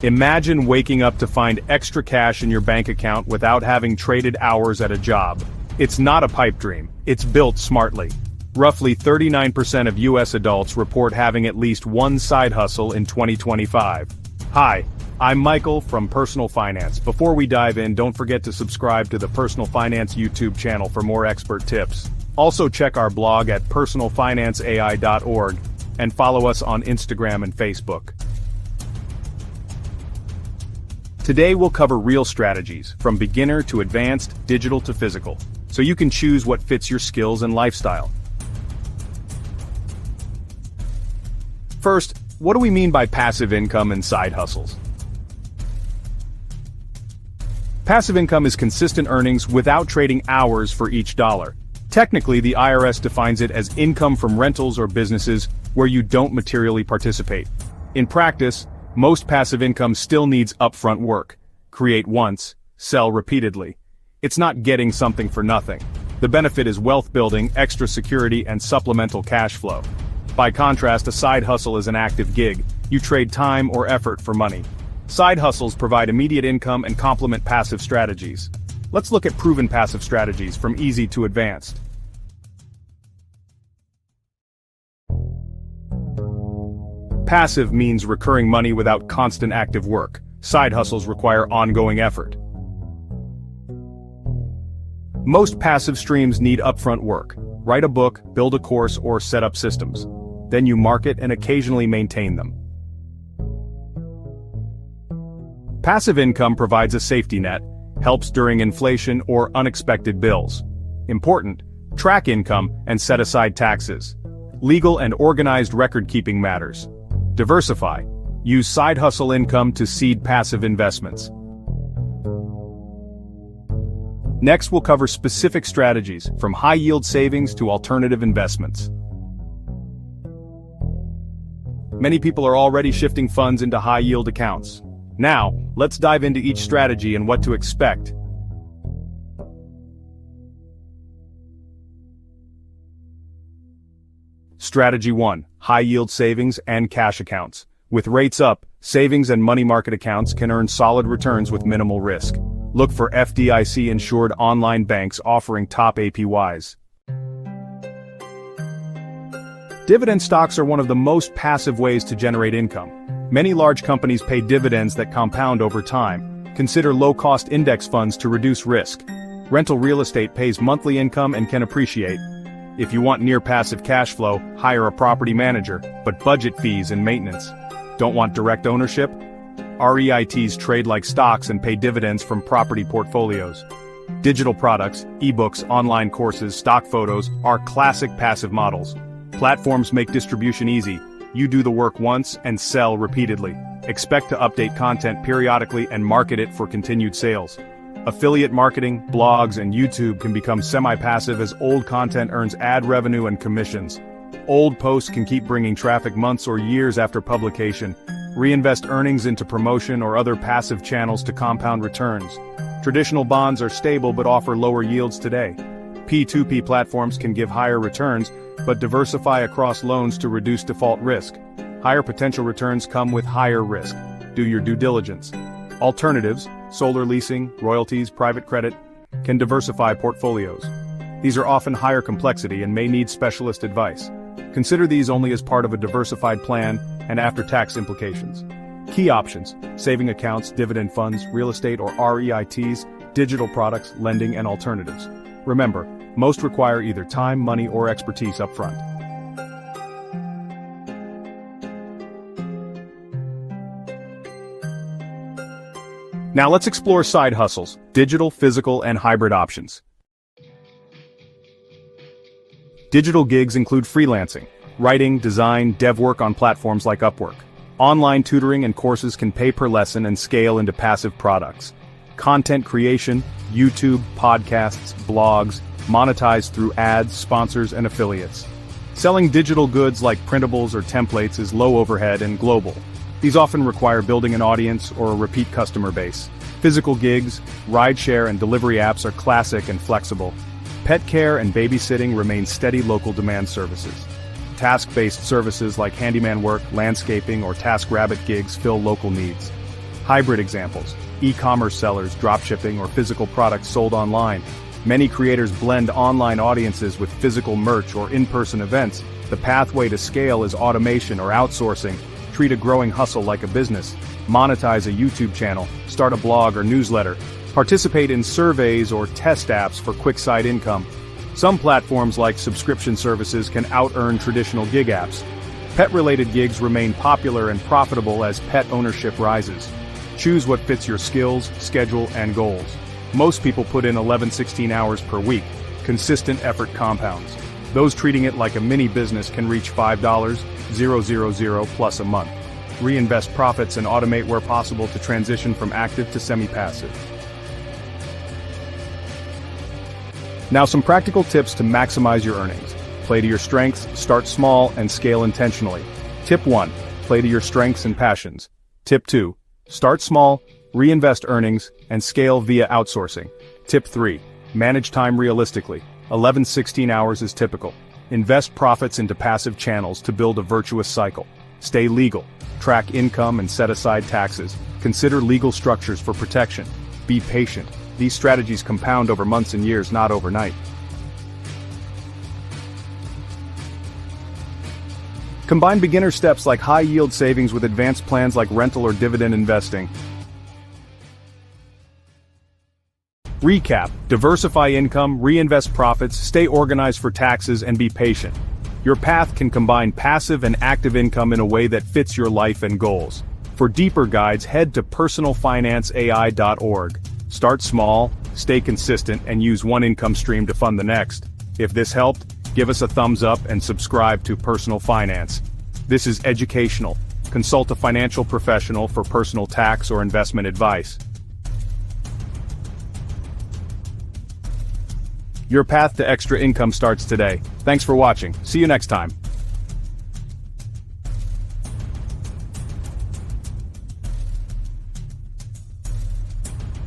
Imagine waking up to find extra cash in your bank account without having traded hours at a job. It's not a pipe dream, it's built smartly. Roughly 39% of US adults report having at least one side hustle in 2025. Hi, I'm Michael from Personal Finance. Before we dive in, don't forget to subscribe to the Personal Finance YouTube channel for more expert tips. Also check our blog at personalfinanceai.org and follow us on Instagram and Facebook. Today we'll cover real strategies, from beginner to advanced, digital to physical, so you can choose what fits your skills and lifestyle. First, what do we mean by passive income and side hustles? Passive income is consistent earnings without trading hours for each dollar. Technically, the IRS defines it as income from rentals or businesses where you don't materially participate. In practice, most passive income still needs upfront work. Create once, sell repeatedly. It's not getting something for nothing. The benefit is wealth building, extra security, and supplemental cash flow. By contrast, a side hustle is an active gig. You trade time or effort for money. Side hustles provide immediate income and complement passive strategies. Let's look at proven passive strategies from easy to advanced. Passive means recurring money without constant active work. Side hustles require ongoing effort. Most passive streams need upfront work. Write a book, build a course, or set up systems. Then you market and occasionally maintain them. Passive income provides a safety net, helps during inflation or unexpected bills. Important: track income and set aside taxes. Legal and organized record-keeping matters. Diversify. Use side hustle income to seed passive investments. Next, we'll cover specific strategies, from high-yield savings to alternative investments. Many people are already shifting funds into high-yield accounts. Now, let's dive into each strategy and what to expect. Strategy 1. High-yield savings and cash accounts. With rates up, savings and money market accounts can earn solid returns with minimal risk. Look for FDIC-insured online banks offering top APYs. Dividend stocks are one of the most passive ways to generate income. Many large companies pay dividends that compound over time. Consider low-cost index funds to reduce risk. Rental real estate pays monthly income and can appreciate. If you want near-passive cash flow, hire a property manager, but budget fees and maintenance. Don't want direct ownership? REITs trade like stocks and pay dividends from property portfolios. Digital products, ebooks, online courses, stock photos are classic passive models. Platforms make distribution easy. You do the work once and sell repeatedly. Expect to update content periodically and market it for continued sales. Affiliate marketing, blogs, and YouTube can become semi-passive as old content earns ad revenue and commissions. Old posts can keep bringing traffic months or years after publication. Reinvest earnings into promotion or other passive channels to compound returns. Traditional bonds are stable but offer lower yields today. P2P platforms can give higher returns, but diversify across loans to reduce default risk. Higher potential returns come with higher risk. Do your due diligence. Alternatives, solar leasing, royalties, private credit, can diversify portfolios. These are often higher complexity and may need specialist advice. Consider these only as part of a diversified plan and after-tax implications. Key options: saving accounts, dividend funds, real estate or REITs, digital products, lending, and alternatives. Remember, most require either time, money, or expertise upfront. Now let's explore side hustles, digital, physical, and hybrid options. Digital gigs include freelancing, writing, design, dev work on platforms like Upwork. Online tutoring and courses can pay per lesson and scale into passive products. Content creation, YouTube, podcasts, blogs, monetized through ads, sponsors, and affiliates. Selling digital goods like printables or templates is low overhead and global. These often require building an audience or a repeat customer base. Physical gigs, rideshare, and delivery apps are classic and flexible. Pet care and babysitting remain steady local demand services. Task-based services like handyman work, landscaping, or TaskRabbit gigs fill local needs. Hybrid examples: e-commerce sellers, dropshipping, or physical products sold online. Many creators blend online audiences with physical merch or in-person events. The pathway to scale is automation or outsourcing. Treat a growing hustle like a business. Monetize a YouTube channel, start a blog or newsletter. Participate in surveys or test apps for quick side income. Some platforms like subscription services can out-earn traditional gig apps. Pet-related gigs remain popular and profitable as pet ownership rises. Choose what fits your skills, schedule, and goals. Most people put in 11-16 hours per week. Consistent effort compounds. Those treating it like a mini business can reach $5,000 plus a month. Reinvest profits and automate where possible to transition from active to semi-passive. Now some practical tips to maximize your earnings. Play to your strengths, start small, and scale intentionally. Tip 1. Play to your strengths and passions. Tip 2. Start small, reinvest earnings, and scale via outsourcing. Tip 3. Manage time realistically. 11-16 hours is typical. Invest profits into passive channels to build a virtuous cycle. Stay legal. Track income and set aside taxes. Consider legal structures for protection. Be patient. These strategies compound over months and years, not overnight. Combine beginner steps like high-yield savings with advanced plans like rental or dividend investing. Recap: diversify income, reinvest profits, stay organized for taxes, and be patient. Your path can combine passive and active income in a way that fits your life and goals. For deeper guides, head to personalfinanceai.org. Start small, stay consistent, and use one income stream to fund the next. If this helped, give us a thumbs up and subscribe to Personal Finance. This is educational. Consult a financial professional for personal tax or investment advice. Your path to extra income starts today. Thanks for watching. See you next time.